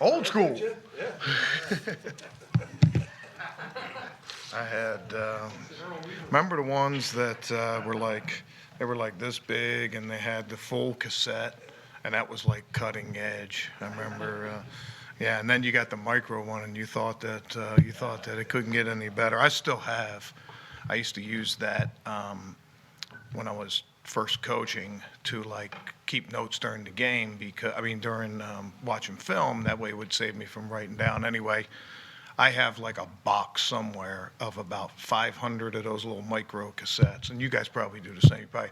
Old school. Yeah. I had, remember the ones that they were like this big and they had the full cassette, and that was like cutting edge. I remember, yeah, and then you got the micro one, and you thought that it couldn't get any better. I still have. I used to use that when I was first coaching to like keep notes during the game because I mean during watching film. That way it would save me from writing down. Anyway, I have like a box somewhere of about 500 of those little micro cassettes, and you guys probably do the same. You probably,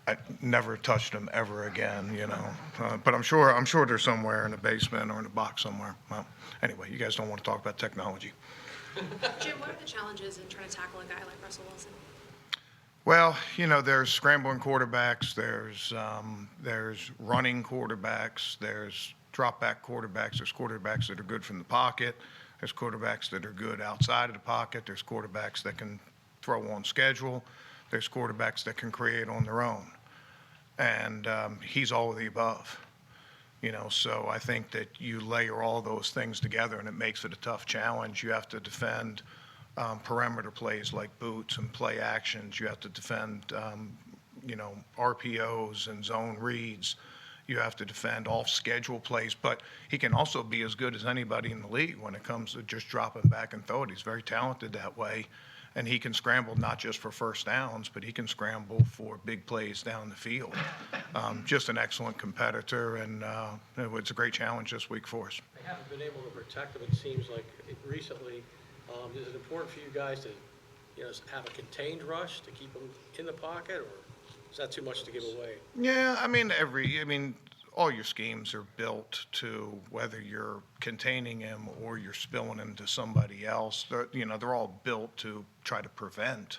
I never touched them ever again, you know. But I'm sure they're somewhere in the basement or in a box somewhere. Well, anyway, you guys don't want to talk about technology. Jim, what are the challenges in trying to tackle a guy like Russell Wilson? Well, you know, there's scrambling quarterbacks, there's running quarterbacks, there's drop back quarterbacks, there's quarterbacks that are good from the pocket, there's quarterbacks that are good outside of the pocket, there's quarterbacks that can throw on schedule, there's quarterbacks that can create on their own. And he's all of the above. You know, so I think that you layer all those things together and it makes it a tough challenge. You have to defend perimeter plays like boots and play actions. You have to defend, you know, RPOs and zone reads. You have to defend off-schedule plays. But he can also be as good as anybody in the league when it comes to just dropping back and throw it. He's very talented that way. And he can scramble not just for first downs, but he can scramble for big plays down the field. Just an excellent competitor, and it's a great challenge this week for us. They haven't been able to protect him, it seems like, recently. Is it important for you guys to, you know, have a contained rush to keep him in the pocket, or is that too much to give away? Yeah, I mean, all your schemes are built to whether you're containing him or you're spilling him to somebody else. They're all built to try to prevent,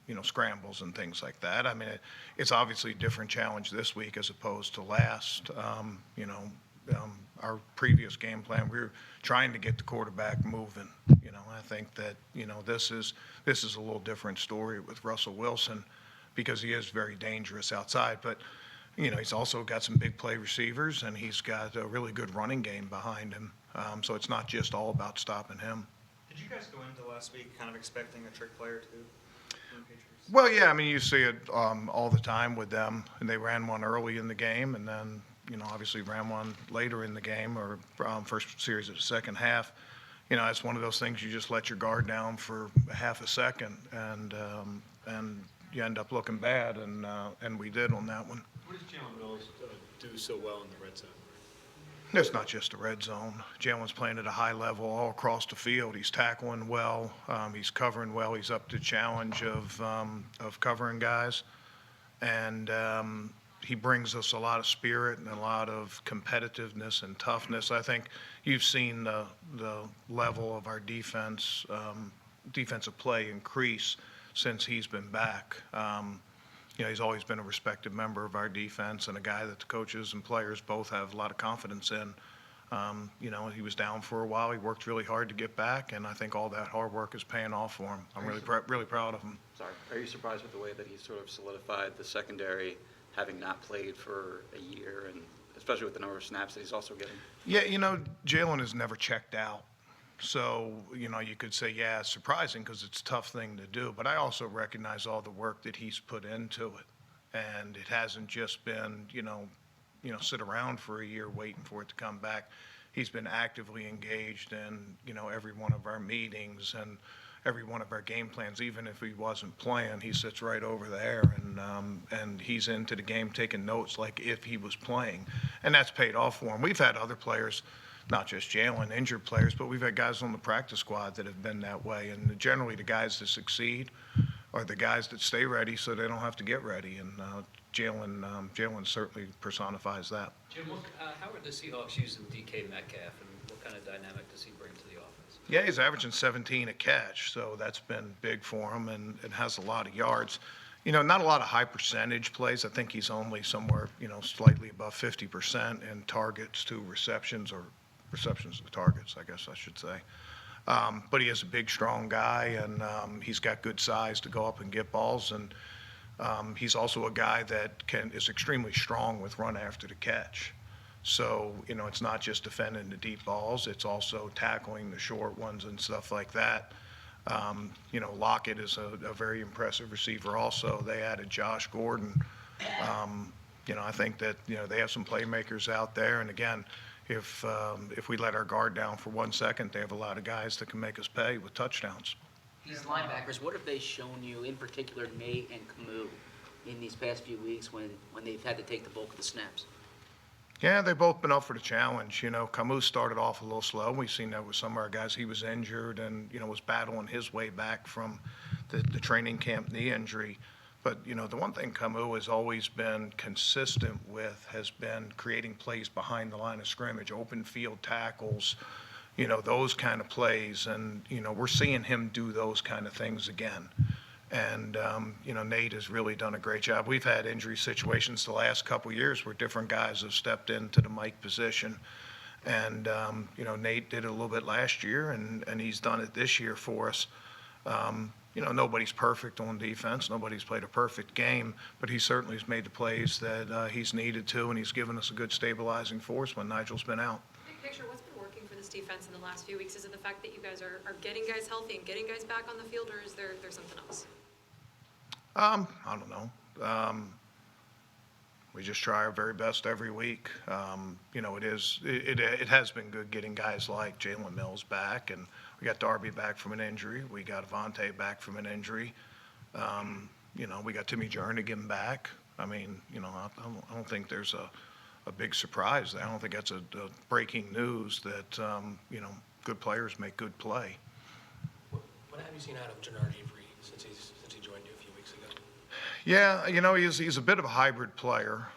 you know, scrambles and things like that. I mean, it's obviously a different challenge this week as opposed to last. You know, our previous game plan, we were trying to get the quarterback moving. You know, I think that, you know, this is a little different story with Russell Wilson because he is very dangerous outside, but you know, he's also got some big play receivers, and he's got a really good running game behind him. So it's not just all about stopping him. Did you guys go into last week kind of expecting a trick player too from the Patriots? Well, yeah, I mean, you see it all the time with them, and they ran one early in the game, and then, you know, obviously ran one later in the game or first series of the second half. You know, it's one of those things you just let your guard down for a half a second, and you end up looking bad, and we did on that one. What does Jalen Mills do so well in the red zone? It's not just the red zone. Jalen's playing at a high level all across the field. He's tackling well. He's covering well. He's up to the challenge of covering guys. And he brings us a lot of spirit and a lot of competitiveness and toughness. I think you've seen the level of our defensive play increase since he's been back. You know, he's always been a respected member of our defense and a guy that the coaches and players both have a lot of confidence in. You know, he was down for a while. He worked really hard to get back, and I think all that hard work is paying off for him. I'm really proud of him. Sorry, are you surprised with the way that he sort of solidified the secondary, having not played for a year, and especially with the number of snaps that he's also getting? Yeah, you know, Jalen has never checked out. So, you know, you could say, yeah, it's surprising because it's a tough thing to do. But I also recognize all the work that he's put into it. And it hasn't just been, you know, sit around for a year waiting for it to come back. He's been actively engaged in, you know, every one of our meetings and every one of our game plans. Even if he wasn't playing, he sits right over there and he's into the game taking notes like if he was playing. And that's paid off for him. We've had other players, not just Jalen, injured players, but we've had guys on the practice squad that have been that way. And generally the guys that succeed are the guys that stay ready so they don't have to get ready. And Jalen certainly personifies that. Jim, how are the Seahawks using DK Metcalf, and what kind of dynamic does he bring to the offense? Yeah, he's averaging 17 a catch, so that's been big for him and has a lot of yards. You know, not a lot of high percentage plays. I think he's only somewhere, you know, slightly above 50% in targets to receptions, or receptions to targets, I guess I should say. But he is a big, strong guy, and he's got good size to go up and get balls. And he's also a guy that is extremely strong with run after the catch. So, it's not just defending the deep balls, it's also tackling the short ones and stuff like that. Lockett is a very impressive receiver also. They added Josh Gordon. I think that, they have some playmakers out there. And again, if we let our guard down for 1 second, they have a lot of guys that can make us pay with touchdowns. These linebackers, what have they shown you, in particular Nate and Camus, in these past few weeks when they've had to take the bulk of the snaps? Yeah, they've both been up for the challenge. Camus started off a little slow. We've seen that with some of our guys. He was injured and, was battling his way back from the training camp knee injury. But, the one thing Camus has always been consistent with has been creating plays behind the line of scrimmage, open field tackles, those kind of plays. And, we're seeing him do those kind of things again. And, Nate has really done a great job. We've had injury situations the last couple of years where different guys have stepped into the Mike position. And, Nate did it a little bit last year, and he's done it this year for us. Nobody's perfect on defense. Nobody's played a perfect game, but he certainly has made the plays that he's needed to, and he's given us a good stabilizing force when Nigel's been out. Big picture, what's been working for this defense in the last few weeks? Is it the fact that you guys are getting guys healthy and getting guys back on the field, or is there something else? I don't know. We just try our very best every week. It has been good getting guys like Jalen Mills back, and we got Darby back from an injury. We got Avante back from an injury. We got Timmy Jernigan back. I don't think there's a big surprise there. I don't think that's a breaking news that, good players make good play. What have you seen out of Jannard Avery since he joined you a few weeks ago? Yeah, he's a bit of a hybrid player.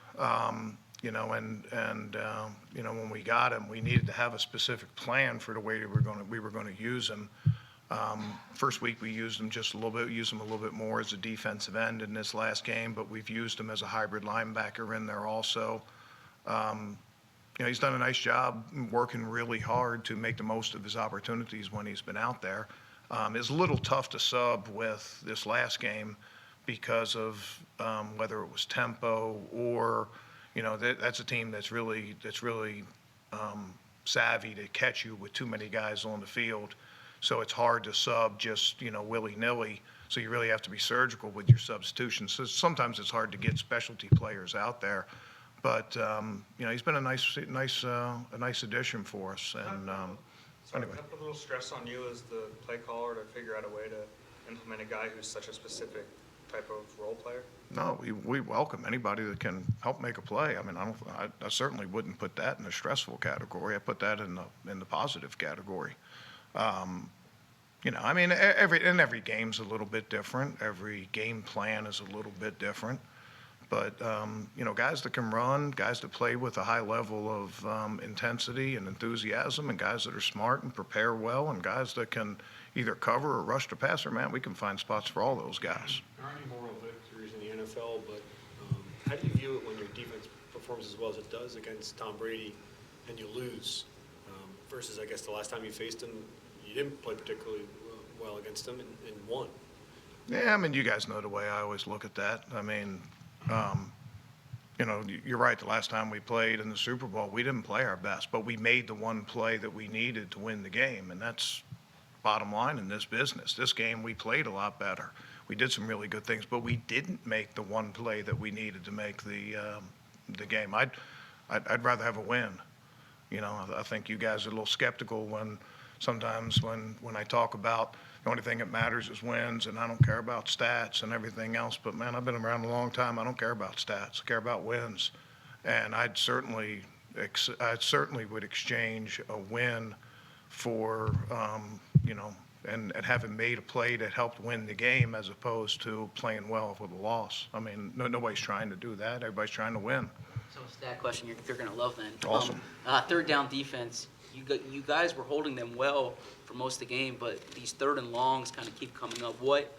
When we got him, we needed to have a specific plan for the way we were going to use him. First week we used him just a little bit. We used him a little bit more as a defensive end in this last game, but we've used him as a hybrid linebacker in there also. He's done a nice job working really hard to make the most of his opportunities when he's been out there. It's a little tough to sub with this last game because of whether it was tempo or, that's a team that's really savvy to catch you with too many guys on the field. So it's hard to sub just, willy-nilly. So you really have to be surgical with your substitutions. So sometimes it's hard to get specialty players out there. But, he's been a nice addition for us. And anyway. That put a little stress on you as the play caller to figure out a way to implement a guy who's such a specific type of role player? No, we welcome anybody that can help make a play. I certainly wouldn't put that in the stressful category. I put that in the positive category. Every game's a little bit different. Every game plan is a little bit different. But, guys that can run, guys that play with a high level of intensity and enthusiasm, and guys that are smart and prepare well, and guys that can either cover or rush the passer, man, we can find spots for all those guys. There aren't any moral victories in the NFL, but how do you view it when your defense performs as well as it does against Tom Brady and you lose? Versus, I guess, the last time you faced him, you didn't play particularly well against him and won. Yeah, you guys know the way I always look at that. You're right. The last time we played in the Super Bowl, we didn't play our best, but we made the one play that we needed to win the game, and that's bottom line in this business. This game, we played a lot better. We did some really good things, but we didn't make the one play that we needed to make the game. I'd rather have a win. I think you guys are a little skeptical when I talk about the only thing that matters is wins, and I don't care about stats and everything else. But, man, I've been around a long time. I don't care about stats. I care about wins. And I certainly would exchange a win for, and having made a play that helped win the game as opposed to playing well with a loss. Nobody's trying to do that. Everybody's trying to win. So a stat question you're going to love then. Awesome. Third down defense. You guys were holding them well for most of the game, but these third and longs kind of keep coming up. What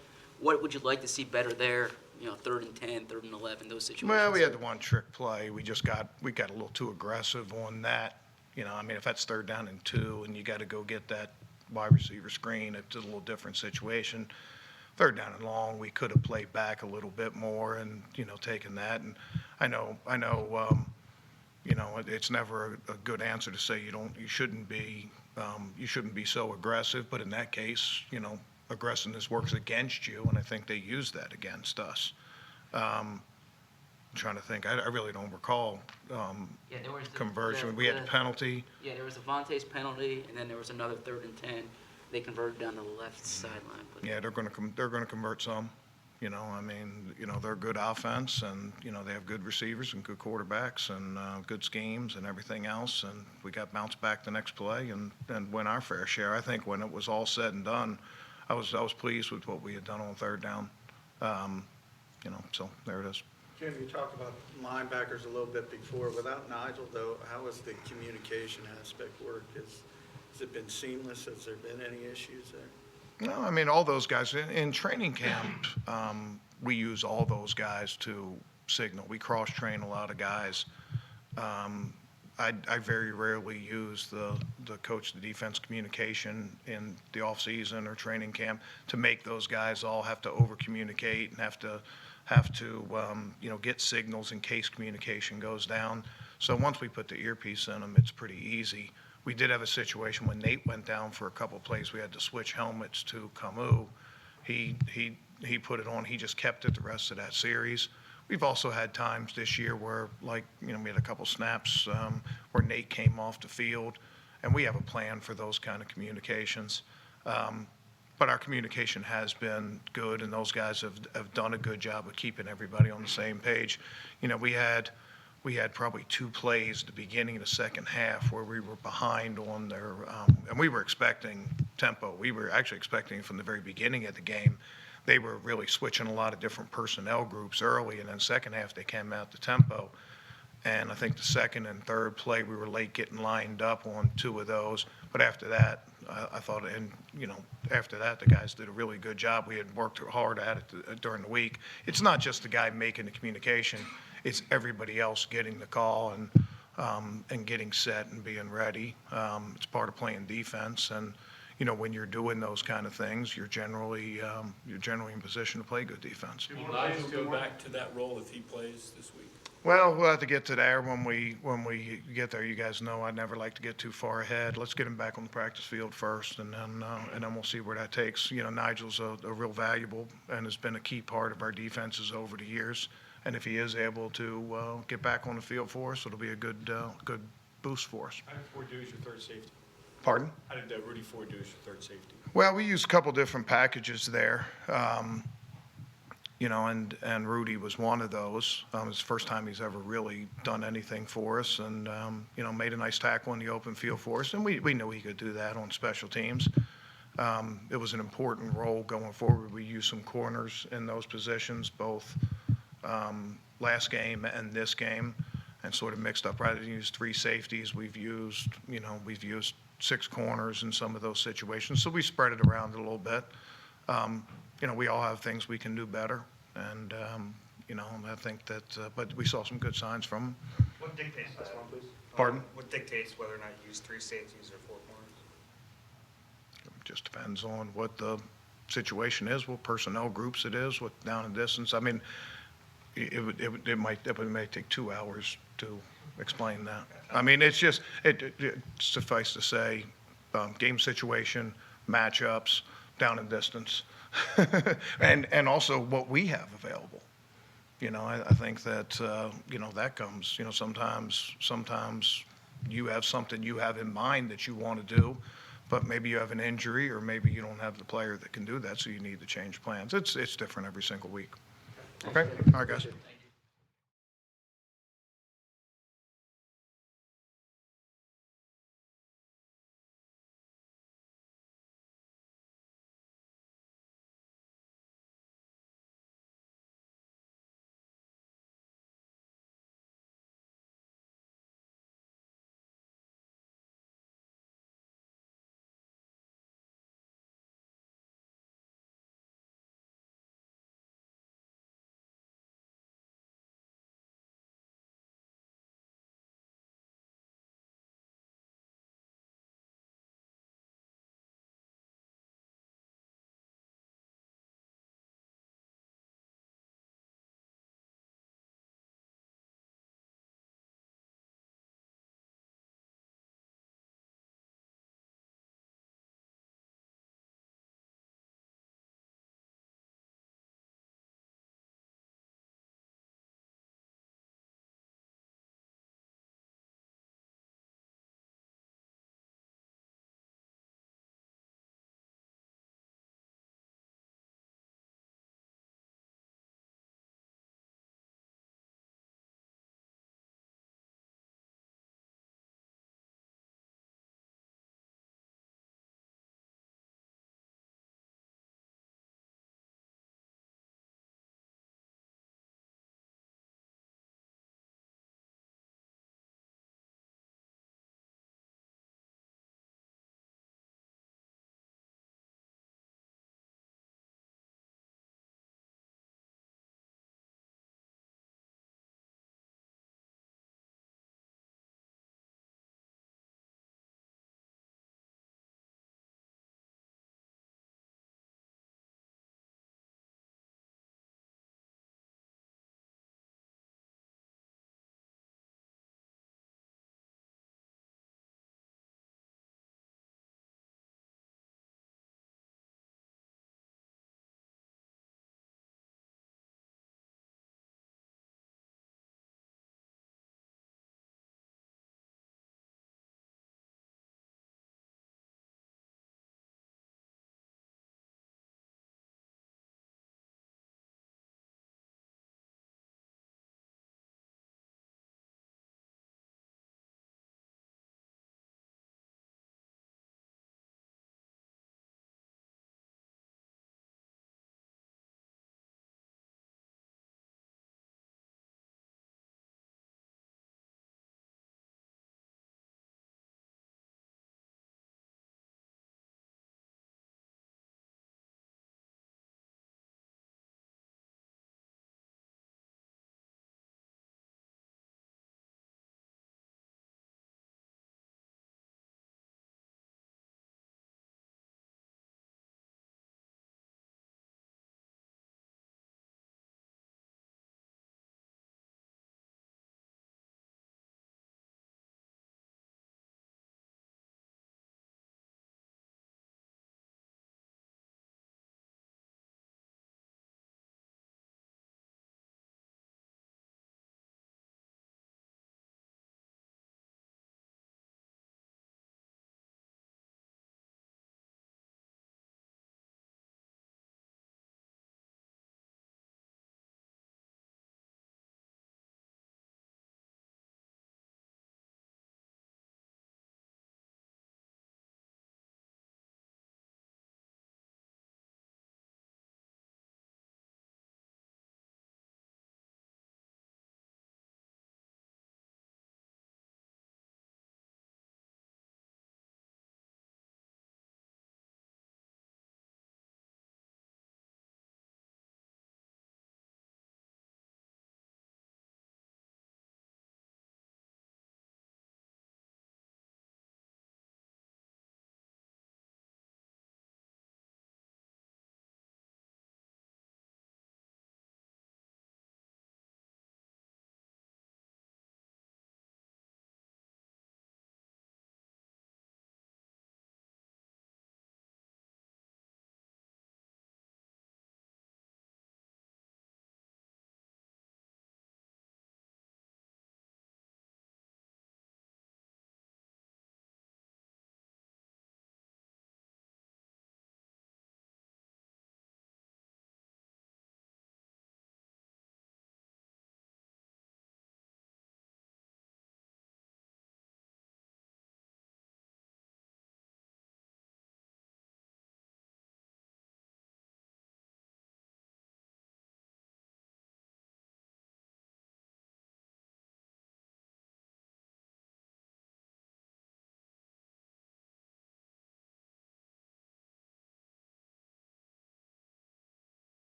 would you like to see better there? 3rd and 10, 3rd and 11, those situations. Well, we had the one trick play. We got a little too aggressive on that. If that's 3rd down and 2, and you got to go get that wide receiver screen, it's a little different situation. 3rd down and long, we could have played back a little bit more and taken that. And I know. it's never a good answer to say you shouldn't be so aggressive, but in that case, aggressiveness works against you, and I think they used that against us. I'm trying to think, I really don't recall, Yeah, there was conversion. We had the penalty. Yeah, there was a Vontae's penalty, and then there was another 3rd and 10. They converted down to the left sideline. But Yeah, they're gonna convert some. They're good offense, and, they have good receivers and good quarterbacks and good schemes and everything else. And we got bounced back the next play and win our fair share. I think when it was all said and done, I was pleased with what we had done on 3rd down. So there it is. Jim, you talked about linebackers a little bit before. Without Nigel, though, how has the communication aspect worked? Has it been seamless? Has there been any issues there? No, all those guys in training camp, we use all those guys to signal. We cross-train a lot of guys. I very rarely use the coach of the defense communication in the off-season or training camp to make those guys all have to over-communicate and have to get signals in case communication goes down. So once we put the earpiece in them, it's pretty easy. We did have a situation when Nate went down for a couple of plays. We had to switch helmets to Camus. He put it on. He just kept it the rest of that series. We've also had times this year where, we had a couple snaps where Nate came off the field, and we have a plan for those kind of communications. But our communication has been good, and those guys have done a good job of keeping everybody on the same page. We had probably 2 plays at the beginning of the second half where we were behind on their, and we were expecting tempo. We were actually expecting from the very beginning of the game. They were really switching a lot of different personnel groups early, and then second half they came out to tempo. And I think the second and third play, we were late getting lined up on 2 of those. But after that, I thought, after that, the guys did a really good job. We had worked hard at it during the week. It's not just the guy making the communication. It's everybody else getting the call and getting set and being ready. It's part of playing defense. And, when you're doing those kind of things, you're generally in position to play good defense. Will Nigel go back to that role if he plays this week? Well, we'll have to get to there when we get there. You guys know I never like to get too far ahead. Let's get him back on the practice field first, and then we'll see where that takes. Nigel's a real valuable and has been a key part of our defenses over the years. And if he is able to get back on the field for us, it'll be a good boost for us. How did Ford do as your 3rd safety? Pardon? How did Rudy Ford do as your 3rd safety? Well, we used a couple different packages there. And Rudy was one of those. It's the first time he's ever really done anything for us, and made a nice tackle in the open field for us. And we knew he could do that on special teams. It was an important role going forward. We used some corners in those positions, both last game and this game, and sort of mixed up. Rather than use 3 safeties, we've used 6 corners in some of those situations. So we spread it around a little bit. We all have things we can do better, and I think that. But we saw some good signs from him. What dictates that? Pardon? What dictates whether or not you use 3 safeties or 4 corners? It just depends on what the situation is, what personnel groups it is, what down and distance. I mean, it might take 2 hours to explain that. I mean, it's just it suffice to say, game situation, matchups, down and distance, and also what we have available. I think that that comes. Sometimes you have something you have in mind that you want to do, but maybe you have an injury, or maybe you don't have the player that can do that, so you need to change plans. It's different every single week. Okay, all right, guys.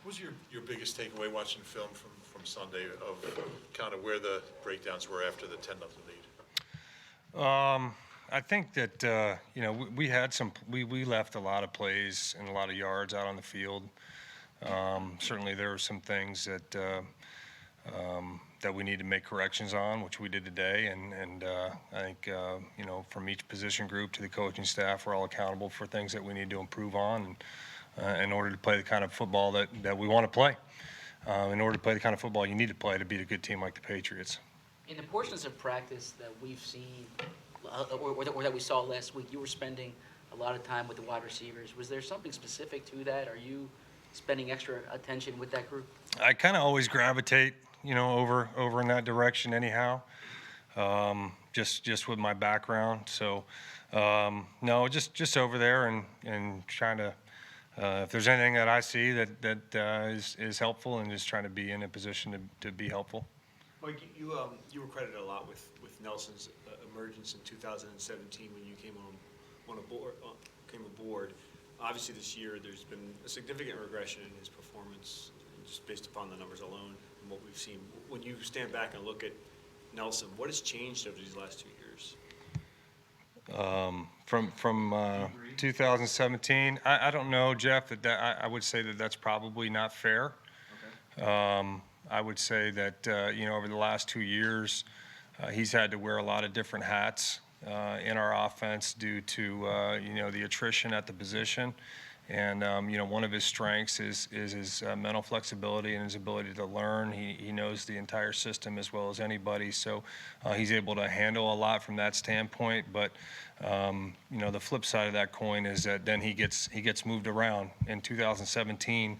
What was your biggest takeaway watching film from Sunday of kind of where the breakdowns were after the 10-0 lead? I think that we had we left a lot of plays and a lot of yards out on the field. Certainly there were some things that we need to make corrections on, which we did today, and I think from each position group to the coaching staff, we're all accountable for things that we need to improve on in order to play the kind of football that we want to play. In order to play the kind of football you need to play to beat a good team like the Patriots. In the portions of practice that we've seen, or that we saw last week, you were spending a lot of time with the wide receivers. Was there something specific to that? Are you spending extra attention with that group? I kind of always gravitate, over in that direction anyhow, just with my background. So, no, just over there and trying to, if there's anything that I see that is helpful, and just trying to be in a position to be helpful. Mike, you were credited a lot with Nelson's emergence in 2017 when you came aboard. Obviously, this year there's been a significant regression in his performance, just based upon the numbers alone and what we've seen. When you stand back and look at Nelson, what has changed over these last 2 years? From 2017, I don't know, Jeff. I would say that that's probably not fair. Okay. I would say that over the last 2 years, he's had to wear a lot of different hats in our offense due to the attrition at the position, and one of his strengths is his mental flexibility and his ability to learn. He knows the entire system as well as anybody, so he's able to handle a lot from that standpoint. But the flip side of that coin is that then he gets moved around. In 2017,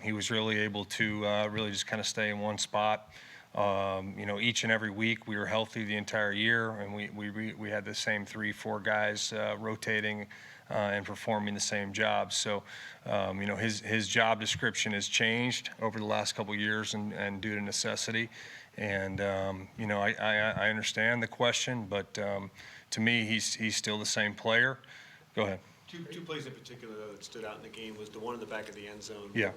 he was really able to really just kind of stay in one spot. Each and every week we were healthy the entire year, and we had the same 3-4 guys rotating and performing the same job. So, his job description has changed over the last couple of years and due to necessity. And I understand the question, but to me he's still the same player. Go ahead. Two plays in particular that stood out in the game was the one in the back of the end zone. Yeah.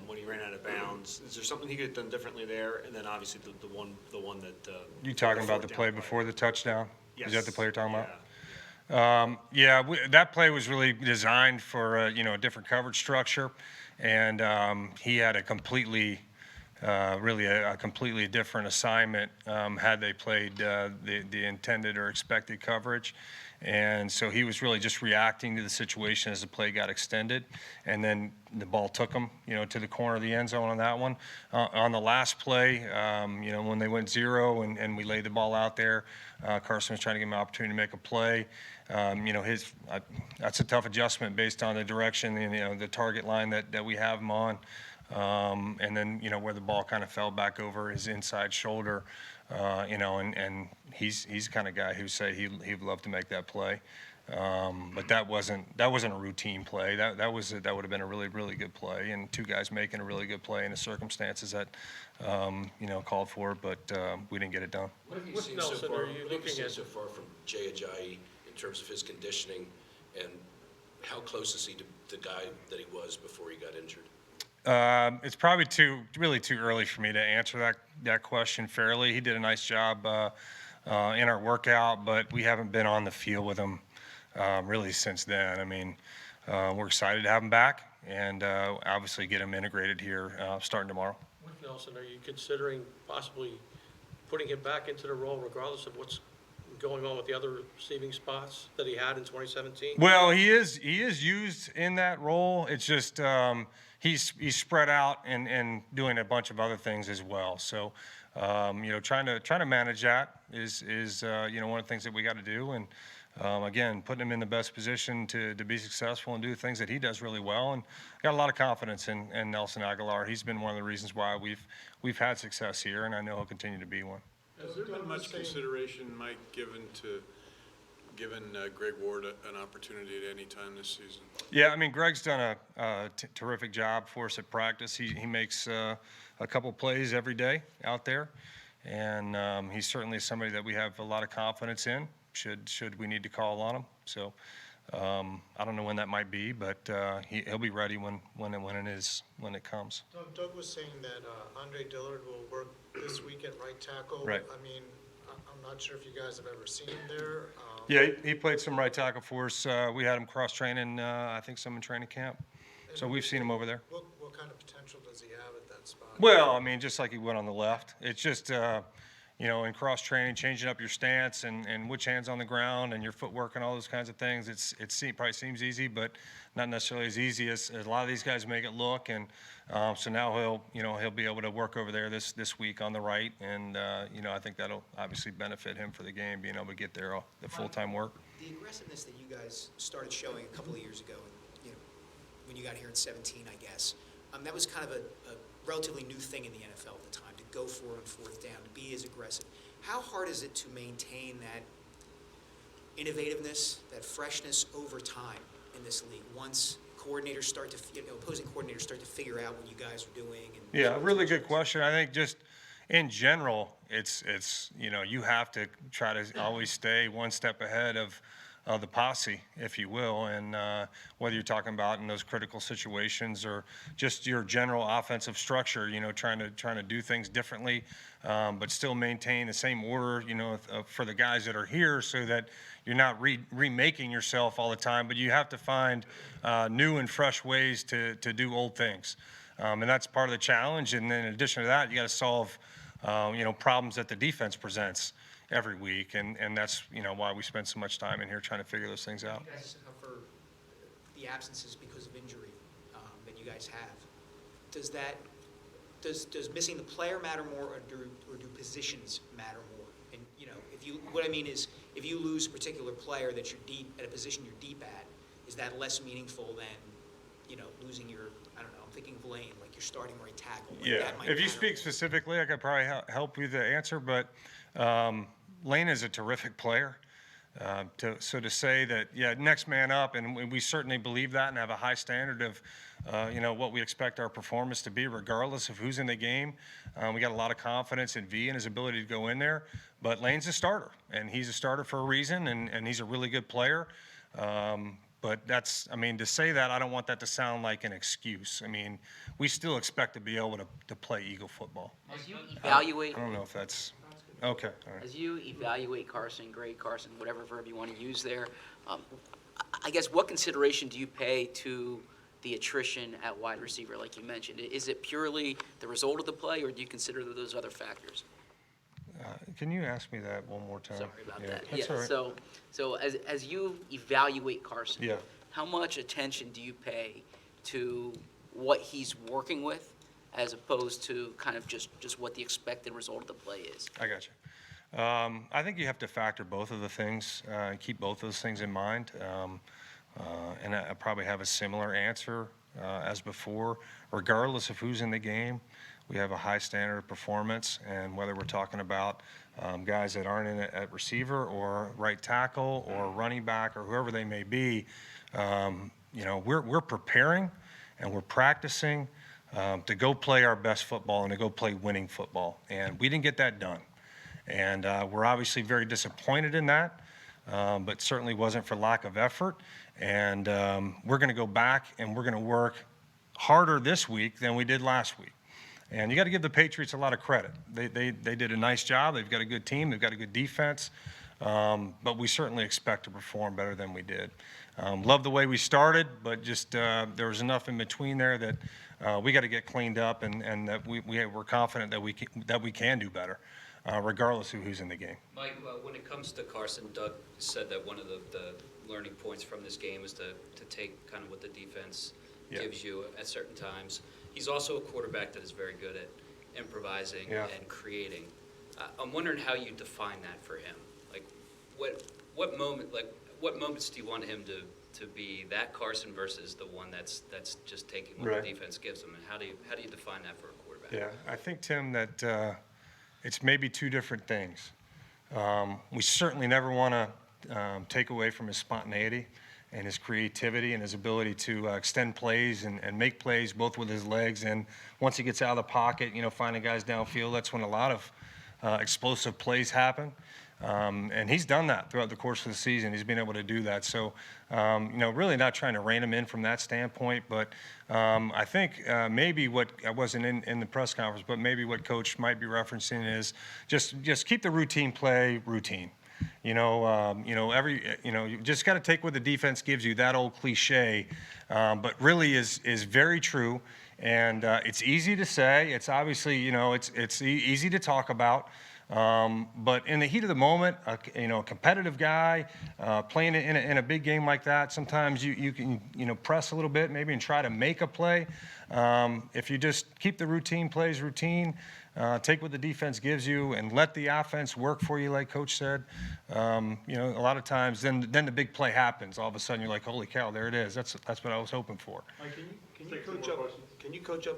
When he ran out of bounds. Is there something he could have done differently there? And then obviously the one that. You talking about the play before the touchdown? Yes. Is that the play you're talking about? Yeah. That play was really designed for a different coverage structure, and he had a completely different assignment had they played the intended or expected coverage. And so he was really just reacting to the situation as the play got extended, and then the ball took him, to the corner of the end zone on that one. On the last play, when they went 0 and we laid the ball out there, Carson was trying to give him an opportunity to make a play. That's a tough adjustment based on the direction, the target line that we have him on. And then, where the ball kind of fell back over his inside shoulder, and he's the kind of guy who say he'd love to make that play. But that wasn't a routine play. That would have been a really, really good play, and two guys making a really good play in the circumstances that, called for it, but we didn't get it done. What have you With seen Nelson, so far? are you What have you looking seen at- so far from Jay Ajayi in terms of his conditioning, and how close is he to the guy that he was before he got injured? It's probably really too early for me to answer that question fairly. He did a nice job in our workout, but we haven't been on the field with him really since then. I mean, we're excited to have him back, and obviously get him integrated here starting tomorrow. With Nelson, are you considering possibly putting him back into the role regardless of what's going on with the other receiving spots that he had in 2017? Well, he is used in that role. It's just he's spread out and doing a bunch of other things as well. So trying to manage that is one of the things that we got to do. And again, putting him in the best position to be successful and do the things that he does really well. And got a lot of confidence in Nelson Aguilar. He's been one of the reasons why we've had success here, and I know he'll continue to be one. Has there been much consideration, Mike, given Greg Ward an opportunity at any time this season? Yeah, I mean, Greg's done a terrific job for us at practice. He makes a couple plays every day out there, and he's certainly somebody that we have a lot of confidence in should we need to call on him. So I don't know when that might be, but he'll be ready when it comes. Doug was saying that Andre Dillard will work this week at right tackle. Right. I mean, I'm not sure if you guys have ever seen him there. Yeah, he played some right tackle for us. We had him cross-training, I think some in training camp. So we've seen him over there. What kind of potential does he have at that spot? Well, I mean, just like he went on the left. It's just, in cross-training, changing up your stance and which hand's on the ground and your footwork and all those kinds of things. It probably seems easy, but not necessarily as easy as a lot of these guys make it look. And so now he'll be able to work over there this week on the right. And, I think that'll obviously benefit him for the game, being able to get there, the full-time work. The aggressiveness that you guys started showing a couple of years ago, when you got here in 17, I guess, that was kind of a relatively new thing in the NFL at the time, to go for it on fourth down, to be as aggressive. How hard is it to maintain that innovativeness, that freshness over time in this league, once coordinators start to, opposing coordinators start to figure out what you guys are doing? Yeah, really good question. I think just in general, it's you have to try to always stay one step ahead of the posse, if you will, and whether you're talking about in those critical situations or just your general offensive structure, trying to do things differently, but still maintain the same order, for the guys that are here, so that you're not remaking yourself all the time, but you have to find new and fresh ways to do old things, and that's part of the challenge. And then in addition to that, you got to solve problems that the defense presents every week, and that's why we spend so much time in here trying to figure those things out. You guys suffer the absences because of injury that you guys have. Does missing the player matter more, or do positions matter more? And what I mean is, if you lose a particular player that you're deep at a position you're deep at, is that less meaningful than losing your, I don't know, I'm thinking of Lane, like your starting right tackle. Like Yeah, that might if you matter. speak specifically, I could probably help you the answer, but Lane is a terrific player. So to say that, next man up, and we certainly believe that and have a high standard of, what we expect our performance to be, regardless of who's in the game. We got a lot of confidence in V and his ability to go in there, but Lane's a starter, and he's a starter for a reason, and he's a really good player. But to say that, I don't want that to sound like an excuse. I mean, we still expect to be able to play Eagle football. As you evaluate, I don't know if that's, okay, all right. as you evaluate Carson, grade Carson, whatever verb you want to use there, I guess what consideration do you pay to the attrition at wide receiver, like you mentioned? Is it purely the result of the play, or do you consider those other factors? Can you ask me that one more time? Sorry about that. That's Yeah, all right. so as you evaluate Carson, Yeah. how much attention do you pay to what he's working with, as opposed to kind of just what the expected result of the play is? I got you. I think you have to factor both of the things, and keep both those things in mind. And I probably have a similar answer as before. Regardless of who's in the game, we have a high standard of performance, and whether we're talking about guys that aren't in it at receiver or right tackle or running back or whoever they may be, we're preparing and we're practicing to go play our best football and to go play winning football. And we didn't get that done. And we're obviously very disappointed in that, but certainly wasn't for lack of effort. And we're going to go back and we're going to work harder this week than we did last week. And you got to give the Patriots a lot of credit. They did a nice job. They've got a good team. They've got a good defense. But we certainly expect to perform better than we did. Love the way we started, but just there was enough in between there that we got to get cleaned up, and that we're confident that we can do better, regardless of who's in the game. Mike, when it comes to Carson, Doug said that one of the learning points from this game is to take kind of what the defense gives you at certain times. He's also a quarterback that is very good at improvising and creating. I'm wondering how you define that for him. Like, what moments do you want him to be that Carson versus the one that's just taking what the defense gives him, and how do you define that for a quarterback? Yeah, I think, Tim, that it's maybe two different things. We certainly never want to take away from his spontaneity and his creativity and his ability to extend plays and make plays both with his legs, and once he gets out of the pocket, finding guys downfield, that's when a lot of explosive plays happen. And he's done that throughout the course of the season. He's been able to do that. So, really not trying to rein him in from that standpoint, but I think maybe what, I wasn't in the press conference, but maybe what Coach might be referencing is just keep the routine play routine. You just got to take what the defense gives you, that old cliche, but really is very true. And it's easy to say. It's obviously, it's easy to talk about. But in the heat of the moment, a competitive guy playing in a big game like that, sometimes you can, press a little bit maybe and try to make a play. If you just keep the routine plays routine, take what the defense gives you and let the offense work for you, like Coach said, a lot of times then the big play happens. All of a sudden you're like, holy cow, there it is. That's what I was hoping for. Mike, can you coach up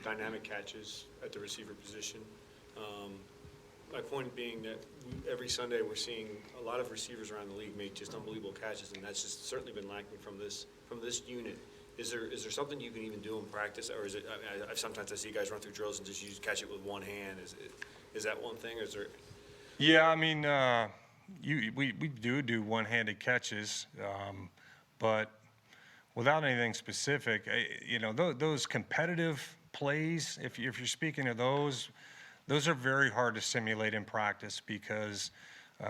dynamic catches at the receiver position? My point being that every Sunday we're seeing a lot of receivers around the league make just unbelievable catches, and that's just certainly been lacking from this unit. Is there something you can even do in practice, or is it? Sometimes I see guys run through drills and just catch it with one hand. Is that one thing, or is there? Yeah, I mean, we do one-handed catches, but without anything specific. Those competitive plays, if you're speaking of those are very hard to simulate in practice because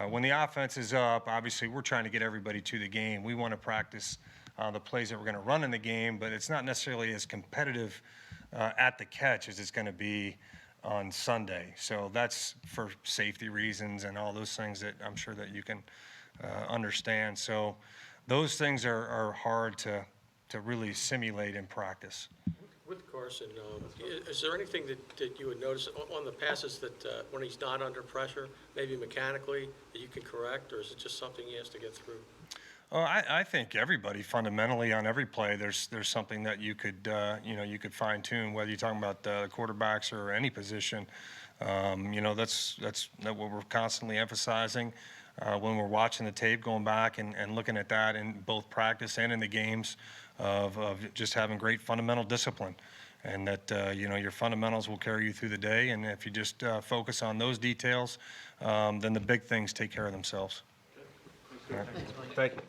when the offense is up, obviously we're trying to get everybody to the game. We want to practice the plays that we're going to run in the game, but it's not necessarily as competitive at the catch as it's going to be on Sunday. So that's for safety reasons and all those things that I'm sure that you can understand. So those things are hard to really simulate in practice. With Carson, is there anything that you would notice on the passes that when he's not under pressure, maybe mechanically, that you can correct, or is it just something he has to get through? Well, I think everybody fundamentally on every play, there's something that you could fine tune, whether you're talking about quarterbacks or any position. That's what we're constantly emphasizing when we're watching the tape, going back and looking at that in both practice and in the games of just having great fundamental discipline, and that your fundamentals will carry you through the day. And if you just focus on those details, then the big things take care of themselves. All right. Thank you.